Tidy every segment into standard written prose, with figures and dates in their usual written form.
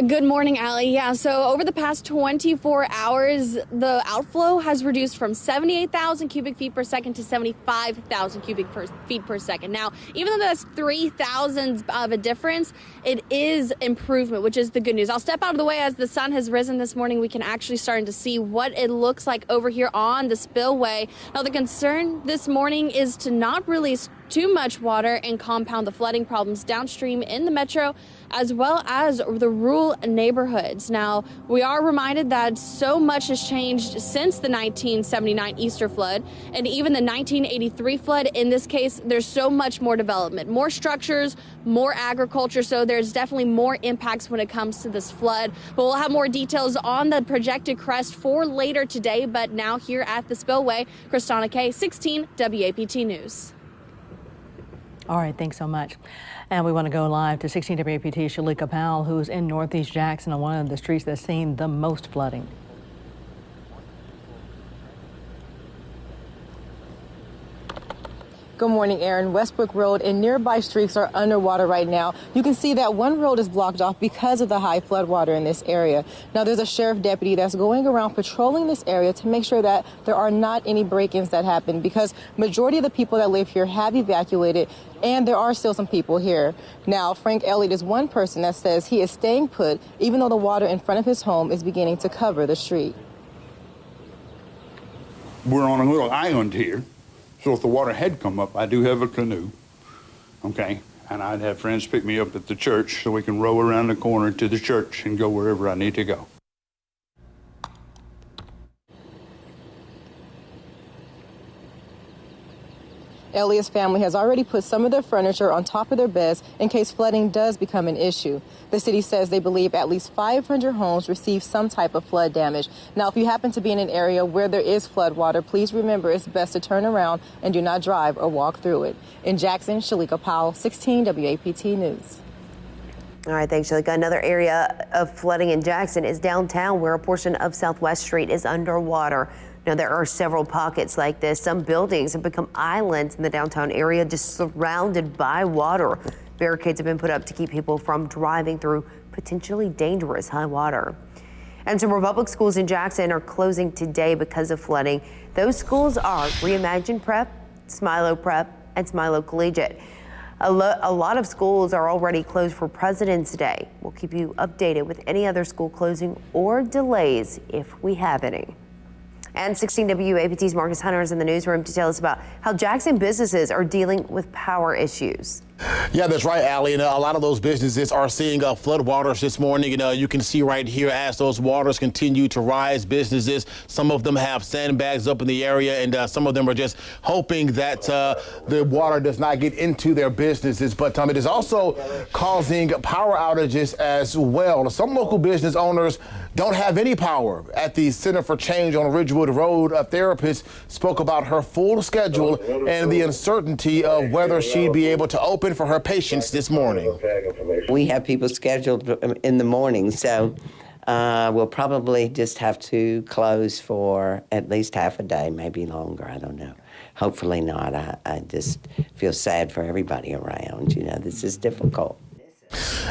Good morning, Allie. Yeah, so over the past 24 hours, the outflow has reduced from 78,000 cubic feet per second to 75,000 cubic feet per second. Now, even though that's 3,000 of a difference, it is improvement, which is the good news. I'll step out of the way. As the sun has risen this morning, we can actually start to see what it looks like over here on the spillway. Now, the concern this morning is to not release too much water and compound the flooding problems downstream in the metro as well as the rural neighborhoods. Now, we are reminded that so much has changed since the 1979 Easter flood and even the 1983 flood. In this case, there's so much more development, more structures, more agriculture, so there's definitely more impacts when it comes to this flood. But we'll have more details on the projected crest for later today. But now here at the spillway, Kristana Kay, 16 WAPT News. All right, thanks so much. And we want to go live to 16 WAPT Shalika Powell, who's in Northeast Jackson on one of the streets that's seen the most flooding. Good morning, Aaron. Westbrook Road and nearby streets are underwater right now. You can see that one road is blocked off because of the high flood water in this area. Now, there's a sheriff deputy that's going around patrolling this area to make sure that there are not any break-ins that happen, because majority of the people that live here have evacuated and there are still some people here. Now, Frank Elliott is one person that says he is staying put even though the water in front of his home is beginning to cover the street. We're on a little island here. So if the water had come up, I do have a canoe, okay? And I'd have friends pick me up at the church so we can row around the corner to the church and go wherever I need to go. Elliott's family has already put some of their furniture on top of their beds in case flooding does become an issue. The city says they believe at least 500 homes received some type of flood damage. Now, if you happen to be in an area where there is flood water, please remember it's best to turn around and do not drive or walk through it. In Jackson, Shalika Powell, 16 WAPT News. All right, thanks, Shalika. Another area of flooding in Jackson is downtown, where a portion of Southwest Street is underwater. Now, there are several pockets like this. Some buildings have become islands in the downtown area, just surrounded by water. Barricades have been put up to keep people from driving through potentially dangerous high water. And some Republic schools in Jackson are closing today because of flooding. Those schools are Reimagine Prep, Smilo Prep, and Smilo Collegiate. A lot of schools are already closed for President's Day. We'll keep you updated with any other school closing or delays if we have any. And 16 WAPT's Marcus Hunter is in the newsroom to tell us about how Jackson businesses are dealing with power issues. Yeah, that's right, Allie. And a lot of those businesses are seeing flood waters this morning. You can see right here as those waters continue to rise, businesses, some of them have sandbags up in the area, and some of them are just hoping that the water does not get into their businesses. But it is also causing power outages as well. Some local business owners don't have any power. At the Center for Change on Ridgewood Road, a therapist spoke about her full schedule and the uncertainty of whether she'd be able to open for her patients this morning. We have people scheduled in the morning, so we'll probably just have to close for at least half a day, maybe longer. I don't know. Hopefully not. I just feel sad for everybody around. This is difficult.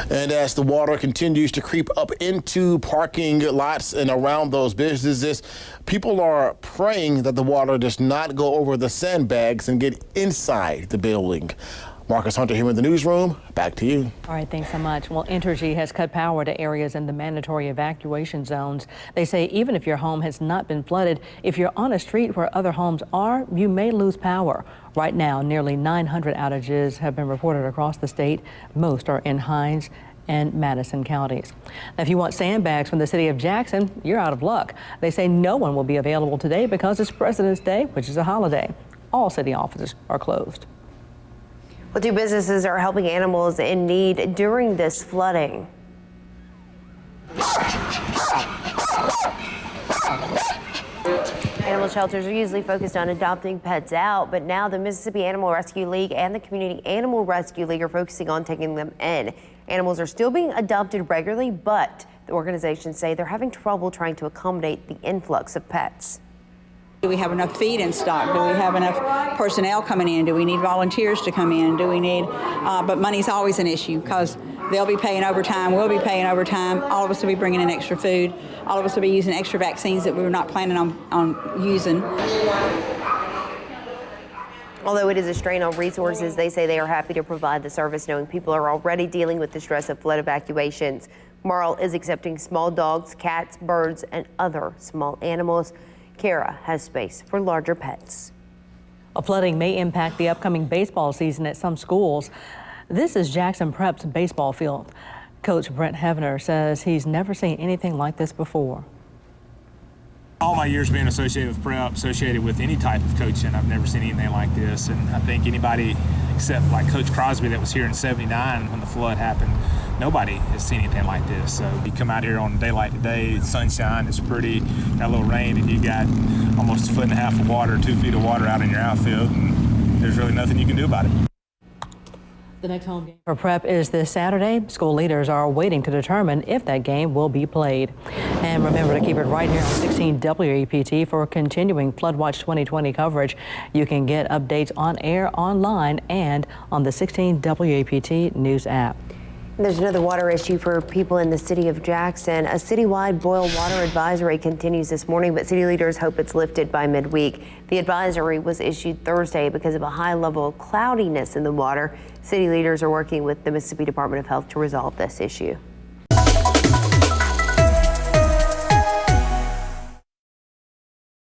And as the water continues to creep up into parking lots and around those businesses, people are praying that the water does not go over the sandbags and get inside the building. Marcus Hunter here in the newsroom. Back to you. All right, thanks so much. Well, Entergy has cut power to areas in the mandatory evacuation zones. They say even if your home has not been flooded, if you're on a street where other homes are, you may lose power. Right now, nearly 900 outages have been reported across the state. Most are in Hinds and Madison counties. Now, if you want sandbags from the city of Jackson, you're out of luck. They say no one will be available today because it's President's Day, which is a holiday. All city offices are closed. Well, two businesses are helping animals in need during this flooding. Animal shelters are usually focused on adopting pets out, but now the Mississippi Animal Rescue League and the Community Animal Rescue League are focusing on taking them in. Animals are still being adopted regularly, but the organizations say they're having trouble trying to accommodate the influx of pets. Do we have enough feed in stock? Do we have enough personnel coming in? Do we need volunteers to come in? Do we need, but money's always an issue because They'll be paying overtime. We'll be paying overtime. All of us will be bringing in extra food. All of us will be using extra vaccines that we were not planning on using. Although it is a strain on resources, they say they are happy to provide the service, knowing people are already dealing with the stress of flood evacuations. Marl is accepting small dogs, cats, birds, and other small animals. Kara has space for larger pets. A flooding may impact the upcoming baseball season at some schools. This is Jackson Prep's baseball field. Coach Brent Hevener says he's never seen anything like this before. All my years being associated with prep, associated with any type of coaching, I've never seen anything like this. And I think anybody except like Coach Crosby that was here in '79 when the flood happened, nobody has seen anything like this. So you come out here on a day like today, it's sunshine, it's pretty, got a little rain, and you got almost 1.5 feet of water, 2 feet of water out in your outfield, and there's really nothing you can do about it. The next home game for Prep is this Saturday. School leaders are waiting to determine if that game will be played. And remember to keep it right here on 16 WAPT for continuing Floodwatch 2020 coverage. You can get updates on air, online, and on the 16 WAPT News app. There's another water issue for people in the city of Jackson. A citywide boil water advisory continues this morning, but city leaders hope it's lifted by midweek. The advisory was issued Thursday because of a high level of cloudiness in the water. City leaders are working with the Mississippi Department of Health to resolve this issue.